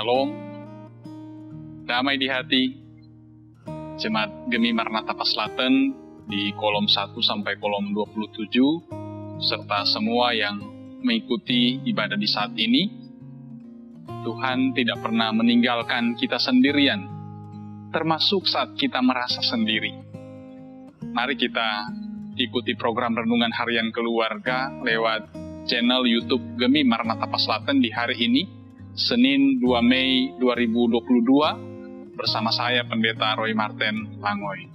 Shalom, damai di hati, Jemaat Gemi Maranatha Paslaten di kolom 1 sampai kolom 27, serta semua yang mengikuti ibadah di saat ini. Tuhan tidak pernah meninggalkan kita sendirian, termasuk saat kita merasa sendiri. Mari kita ikuti program Renungan Harian Keluarga lewat channel YouTube Gemi Maranatha Paslaten di hari ini, Senin 2 Mei 2022, bersama saya Pendeta Roy Martin Langoy.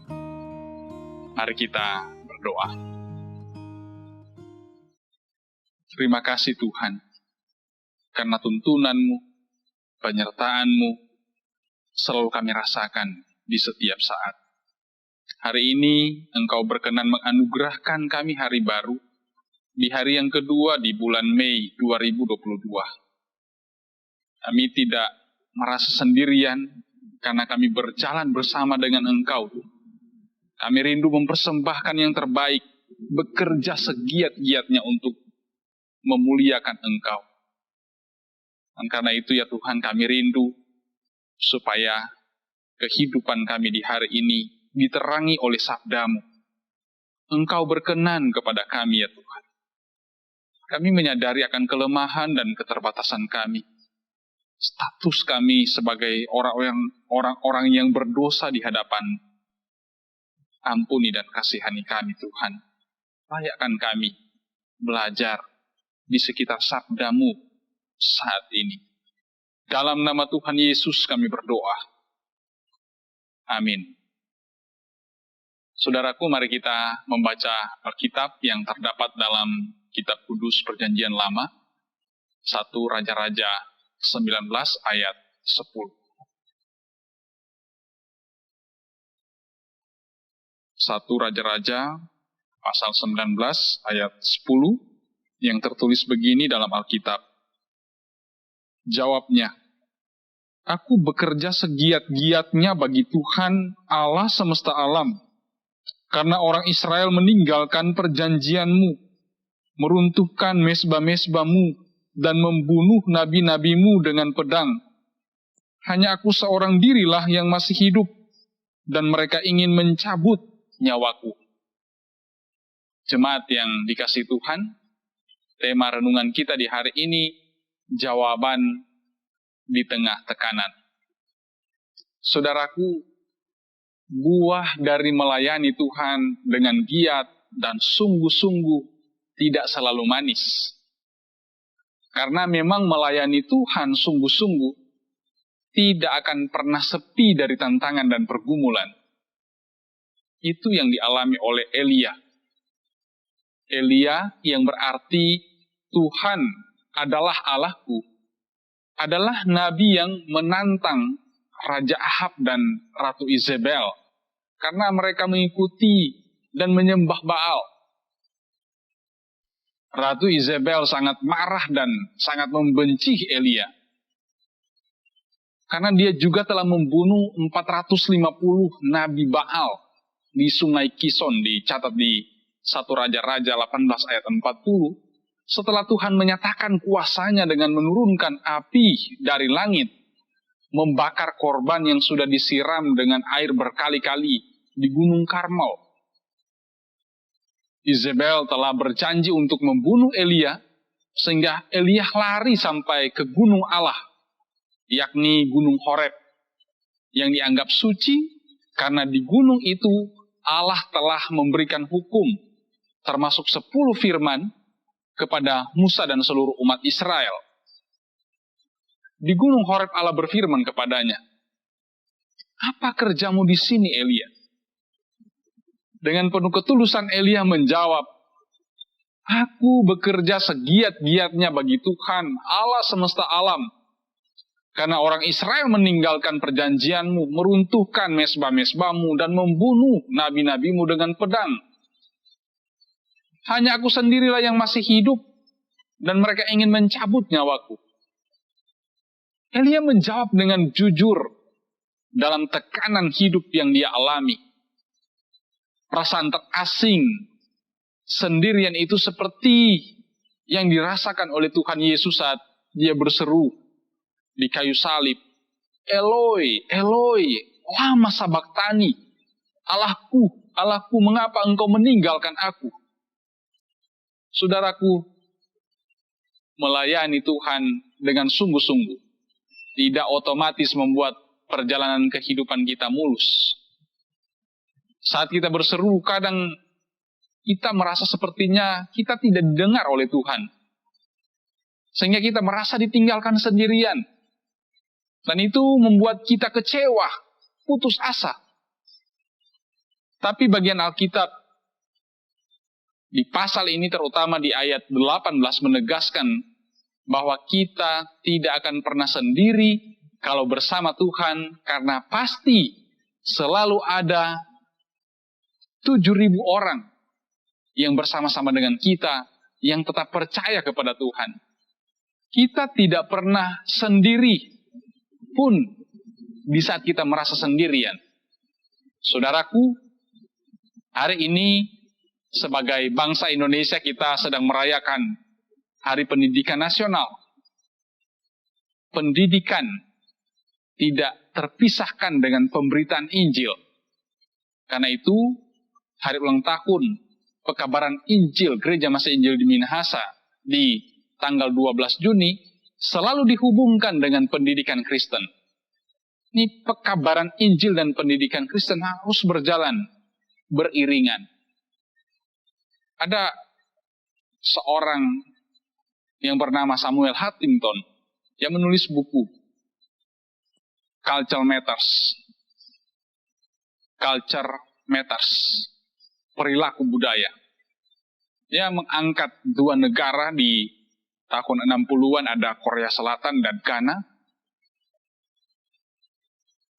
Mari kita berdoa. Terima kasih Tuhan, karena tuntunan-Mu, penyertaan-Mu, selalu kami rasakan di setiap saat. Hari ini Engkau berkenan menganugerahkan kami hari baru, di hari yang kedua di bulan Mei 2022. Kami tidak merasa sendirian, karena kami berjalan bersama dengan Engkau. Kami rindu mempersembahkan yang terbaik, bekerja segiat-giatnya untuk memuliakan Engkau. Dan karena itu ya Tuhan, kami rindu supaya kehidupan kami di hari ini diterangi oleh sabda-Mu. Engkau berkenan kepada kami ya Tuhan. Kami menyadari akan kelemahan dan keterbatasan kami. Status kami sebagai orang-orang yang berdosa di hadapan. Ampuni dan kasihani kami Tuhan. Layakkan kami belajar di sekitar sabda-Mu saat ini. Dalam nama Tuhan Yesus kami berdoa. Amin. Saudaraku, mari kita membaca Alkitab yang terdapat dalam Kitab Kudus Perjanjian Lama, 1 Raja-Raja 19 ayat 10. 1 Raja-Raja pasal 19 ayat 10 yang tertulis begini dalam Alkitab. Jawabnya, "Aku bekerja segiat-giatnya bagi Tuhan Allah semesta alam, karena orang Israel meninggalkan perjanjian-Mu, meruntuhkan mesbah-mesbah-Mu, dan membunuh nabi-nabi-Mu dengan pedang. Hanya aku seorang dirilah yang masih hidup, dan mereka ingin mencabut nyawaku." Jemaat yang dikasihi Tuhan, tema renungan kita di hari ini, jawaban di tengah tekanan. Saudaraku, buah dari melayani Tuhan dengan giat dan sungguh-sungguh tidak selalu manis. Karena memang melayani Tuhan sungguh-sungguh tidak akan pernah sepi dari tantangan dan pergumulan. Itu yang dialami oleh Elia. Elia yang berarti Tuhan adalah Allahku, adalah nabi yang menantang Raja Ahab dan Ratu Izebel, karena mereka mengikuti dan menyembah Baal. Ratu Izebel sangat marah dan sangat membenci Elia, karena dia juga telah membunuh 450 nabi Baal di Sungai Kison, dicatat di 1 Raja-Raja 18 ayat 40. Setelah Tuhan menyatakan kuasanya dengan menurunkan api dari langit, membakar korban yang sudah disiram dengan air berkali-kali di Gunung Karmel. Izebel telah berjanji untuk membunuh Elia, sehingga Elia lari sampai ke gunung Allah, yakni Gunung Horeb, yang dianggap suci karena di gunung itu Allah telah memberikan hukum, termasuk 10 firman kepada Musa dan seluruh umat Israel. Di Gunung Horeb Allah berfirman kepadanya, "Apa kerjamu di sini, Elia?" Dengan penuh ketulusan Elia menjawab, "Aku bekerja segiat-giatnya bagi Tuhan Allah semesta alam, karena orang Israel meninggalkan perjanjian-Mu, meruntuhkan mesbah-mesbah-Mu, dan membunuh nabi-nabi-Mu dengan pedang. Hanya aku sendirilah yang masih hidup, dan mereka ingin mencabut nyawaku." Elia menjawab dengan jujur dalam tekanan hidup yang dia alami. Perasaan terasing, sendirian itu seperti yang dirasakan oleh Tuhan Yesus saat dia berseru, di kayu salib, Eloi, Eloi, lama sabaktani, Allahku, Allahku, mengapa engkau meninggalkan aku? Saudaraku, melayani Tuhan dengan sungguh-sungguh tidak otomatis membuat perjalanan kehidupan kita mulus. Saat kita berseru, kadang kita merasa sepertinya kita tidak didengar oleh Tuhan. Sehingga kita merasa ditinggalkan sendirian. Dan itu membuat kita kecewa, putus asa. Tapi bagian Alkitab, di pasal ini terutama di ayat 18 menegaskan bahwa kita tidak akan pernah sendiri kalau bersama Tuhan, karena pasti selalu ada 7.000 orang yang bersama-sama dengan kita, yang tetap percaya kepada Tuhan. Kita tidak pernah sendiri pun di saat kita merasa sendirian. Saudaraku, hari ini sebagai bangsa Indonesia kita sedang merayakan Hari Pendidikan Nasional. Pendidikan tidak terpisahkan dengan pemberitaan Injil. Karena itu, hari ulang tahun pekabaran Injil Gereja Masa Injil di Minahasa di tanggal 12 Juni selalu dihubungkan dengan pendidikan Kristen. Ini pekabaran Injil dan pendidikan Kristen harus berjalan beriringan. Ada seorang yang bernama Samuel Huntington yang menulis buku Culture Matters. Culture Matters. Perilaku budaya. Dia mengangkat dua negara di tahun 60-an, ada Korea Selatan dan Ghana.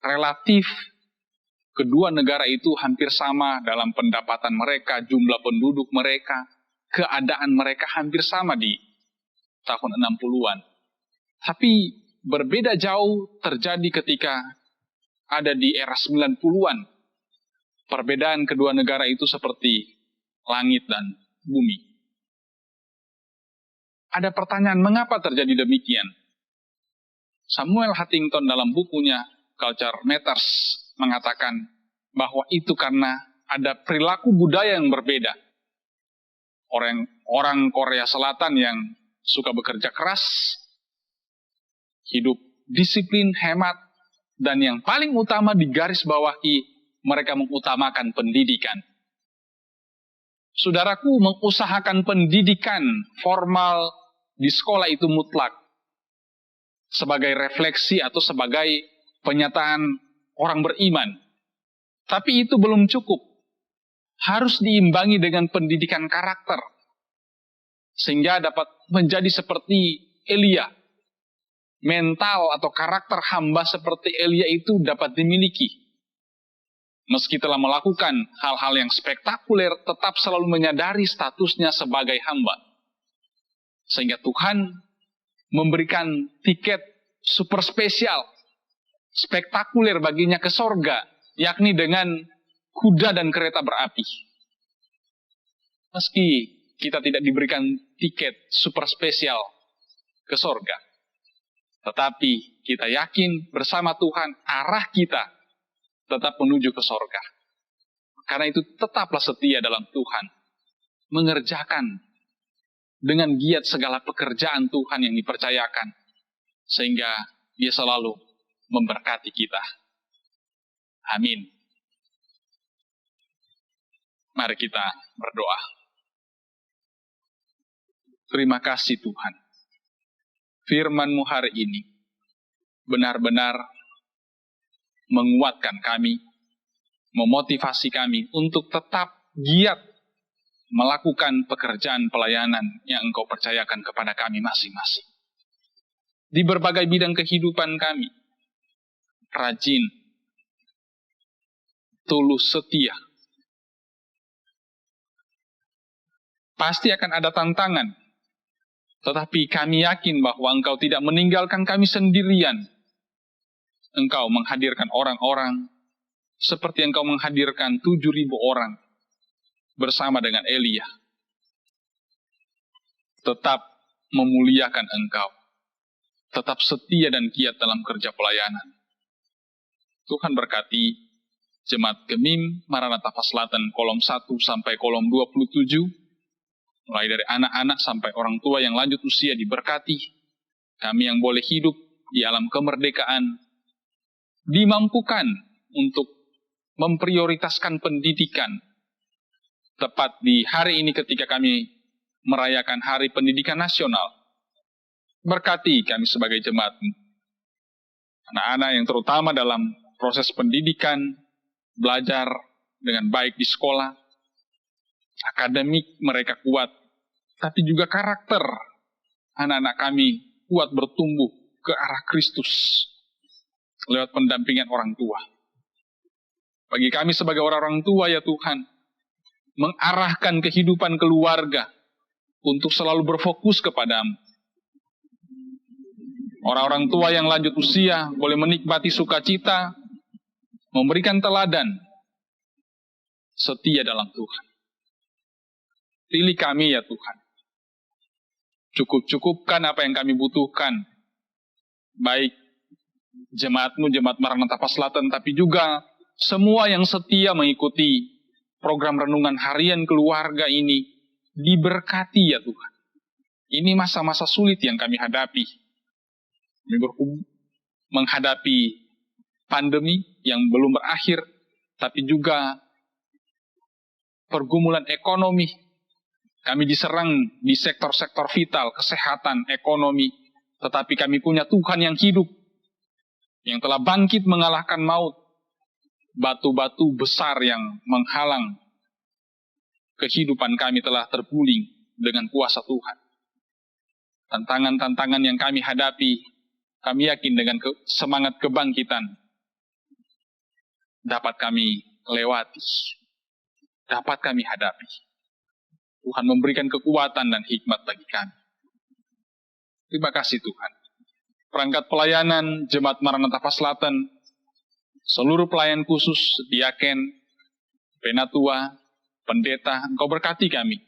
Relatif kedua negara itu hampir sama dalam pendapatan mereka, jumlah penduduk mereka, keadaan mereka hampir sama di tahun 60-an. Tapi berbeda jauh terjadi ketika ada di era 90-an. Perbedaan kedua negara itu seperti langit dan bumi. Ada pertanyaan, mengapa terjadi demikian? Samuel Huntington dalam bukunya Culture Matters mengatakan bahwa itu karena ada perilaku budaya yang berbeda. Orang Korea Selatan yang suka bekerja keras, hidup disiplin, hemat, dan yang paling utama di garis bawahi, mereka mengutamakan pendidikan. Saudaraku, mengusahakan pendidikan formal di sekolah itu mutlak. Sebagai refleksi atau sebagai penyataan orang beriman. Tapi itu belum cukup. Harus diimbangi dengan pendidikan karakter. Sehingga dapat menjadi seperti Elia. Mental atau karakter hamba seperti Elia itu dapat dimiliki. Meski telah melakukan hal-hal yang spektakuler, tetap selalu menyadari statusnya sebagai hamba. Sehingga Tuhan memberikan tiket super spesial, spektakuler baginya ke sorga, yakni dengan kuda dan kereta berapi. Meski kita tidak diberikan tiket super spesial ke sorga, tetapi kita yakin bersama Tuhan arah kita tetap menuju ke sorga. Karena itu tetaplah setia dalam Tuhan. Mengerjakan dengan giat segala pekerjaan Tuhan yang dipercayakan. Sehingga Dia selalu memberkati kita. Amin. Mari kita berdoa. Terima kasih Tuhan. Firman-Mu hari ini benar-benar menguatkan kami, memotivasi kami untuk tetap giat melakukan pekerjaan pelayanan yang Engkau percayakan kepada kami masing-masing. Di berbagai bidang kehidupan kami, rajin, tulus, setia. Pasti akan ada tantangan, tetapi kami yakin bahwa Engkau tidak meninggalkan kami sendirian. Engkau menghadirkan orang-orang seperti Engkau menghadirkan 7.000 orang bersama dengan Elia. Tetap memuliakan Engkau. tetap setia dan giat dalam kerja pelayanan. Tuhan berkati Jemaat Gemim Maranatha Selatan kolom 1 sampai kolom 27, mulai dari anak-anak sampai orang tua yang lanjut usia diberkati. Kami yang boleh hidup di alam kemerdekaan dimampukan untuk memprioritaskan pendidikan. Tepat di hari ini ketika kami merayakan Hari Pendidikan Nasional, berkati kami sebagai jemaat-Mu. Anak-anak yang terutama dalam proses pendidikan, belajar dengan baik di sekolah, akademik mereka kuat, tapi juga karakter anak-anak kami kuat bertumbuh ke arah Kristus lewat pendampingan orang tua. Bagi kami sebagai orang-orang tua ya Tuhan, mengarahkan kehidupan keluarga untuk selalu berfokus kepadamu. Orang-orang tua yang lanjut usia boleh menikmati sukacita, memberikan teladan, setia dalam Tuhan. Pilih kami ya Tuhan. Cukup-cukupkan apa yang kami butuhkan. Baik jemaat-Mu, Jemaat Maranatha Selatan, tapi juga semua yang setia mengikuti program renungan harian keluarga ini, diberkati ya Tuhan. Ini masa-masa sulit yang kami hadapi. Kami menghadapi pandemi yang belum berakhir, tapi juga pergumulan ekonomi. Kami diserang di sektor-sektor vital, kesehatan, ekonomi, tetapi kami punya Tuhan yang hidup, yang telah bangkit mengalahkan maut. Batu-batu besar yang menghalang kehidupan kami telah terguling dengan kuasa Tuhan. Tantangan-tantangan yang kami hadapi, kami yakin dengan semangat kebangkitan dapat kami lewati, dapat kami hadapi. Tuhan memberikan kekuatan dan hikmat bagi kami. Terima kasih Tuhan. Perangkat pelayanan Jemaat Maranatha Selatan, seluruh pelayan khusus, diaken, penatua, pendeta, Engkau berkati kami.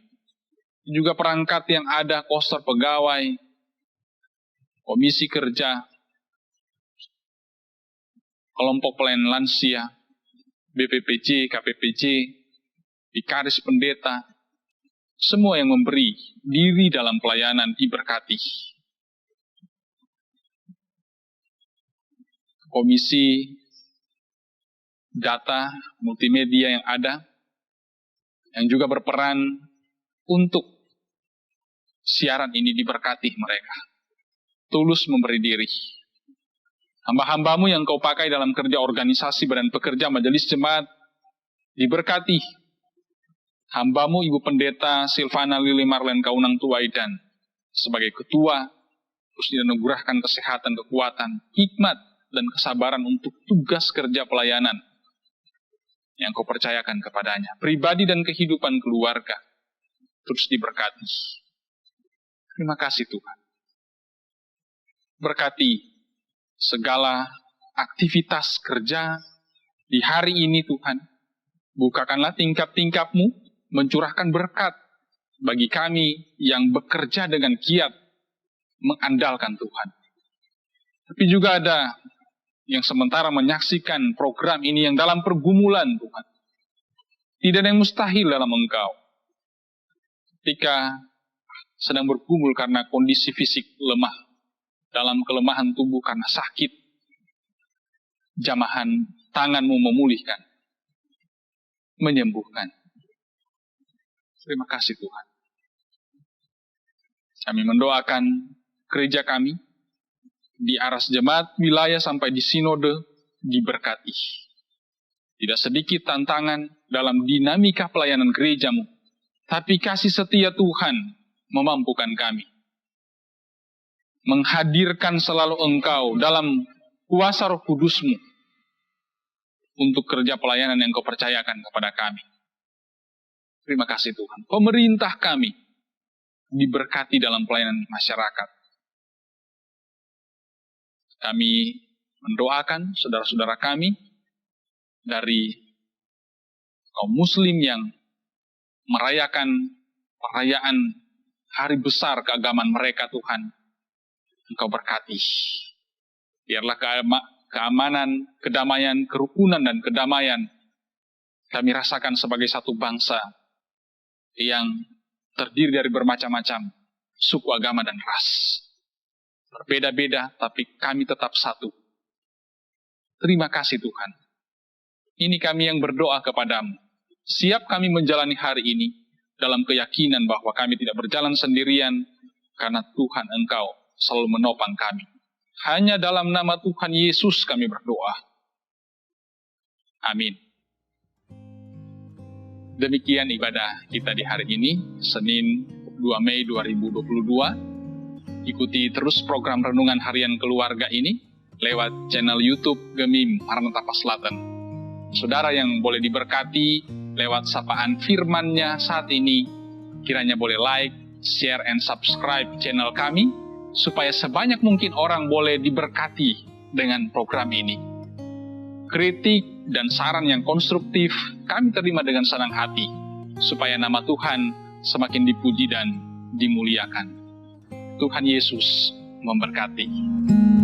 Juga perangkat yang ada, koster pegawai, komisi kerja, kelompok pelayan lansia, BPPJ, KPPJ, Vikaris pendeta, semua yang memberi diri dalam pelayanan diberkati. Komisi data multimedia yang ada, yang juga berperan untuk siaran ini diberkati mereka. Tulus memberi diri. Hamba-hambamu yang Kau pakai dalam kerja organisasi badan pekerja majelis jemaat, diberkati. Hambamu Ibu Pendeta Silvana Lili Marlen Kaunang Tuaidan, sebagai ketua, terus dianugerahkan kesehatan, kekuatan, hikmat, dan kesabaran untuk tugas kerja pelayanan yang Kau percayakan kepadanya. Pribadi dan kehidupan keluarga, terus diberkati. Terima kasih Tuhan. Berkati segala aktivitas kerja di hari ini Tuhan. Bukakanlah tingkap-tingkap-Mu, mencurahkan berkat bagi kami yang bekerja dengan giat, mengandalkan Tuhan. Tapi juga ada yang sementara menyaksikan program ini yang dalam pergumulan Tuhan. Tidak ada yang mustahil dalam Engkau. Ketika sedang bergumul karena kondisi fisik lemah, dalam kelemahan tubuh karena sakit, jamahan tangan-Mu memulihkan, menyembuhkan. Terima kasih Tuhan. Kami mendoakan gereja kami, di aras jemaat, wilayah sampai di sinode, diberkati. Tidak sedikit tantangan dalam dinamika pelayanan gereja-Mu, tapi kasih setia Tuhan memampukan kami. Menghadirkan selalu Engkau dalam kuasa Roh Kudus-Mu untuk kerja pelayanan yang Kau percayakan kepada kami. Terima kasih Tuhan. Pemerintah kami diberkati dalam pelayanan masyarakat. Kami mendoakan saudara-saudara kami dari kaum muslim yang merayakan perayaan hari besar keagamaan mereka Tuhan. Engkau berkati. Biarlah keamanan, kedamaian, kerukunan, dan kedamaian kami rasakan sebagai satu bangsa yang terdiri dari bermacam-macam suku, agama, dan ras. Berbeda-beda, tapi kami tetap satu. Terima kasih Tuhan. Ini kami yang berdoa kepadamu. Siap kami menjalani hari ini dalam keyakinan bahwa kami tidak berjalan sendirian, karena Tuhan Engkau selalu menopang kami. Hanya dalam nama Tuhan Yesus kami berdoa. Amin. Demikian ibadah kita di hari ini, Senin 2 Mei 2022. Ikuti terus program Renungan Harian Keluarga ini lewat channel YouTube Gemim Maranatha Selatan. Saudara yang boleh diberkati lewat sapaan firman-Nya saat ini, kiranya boleh like, share, and subscribe channel kami, supaya sebanyak mungkin orang boleh diberkati dengan program ini. Kritik dan saran yang konstruktif kami terima dengan senang hati, supaya nama Tuhan semakin dipuji dan dimuliakan. Tuhan Yesus memberkati.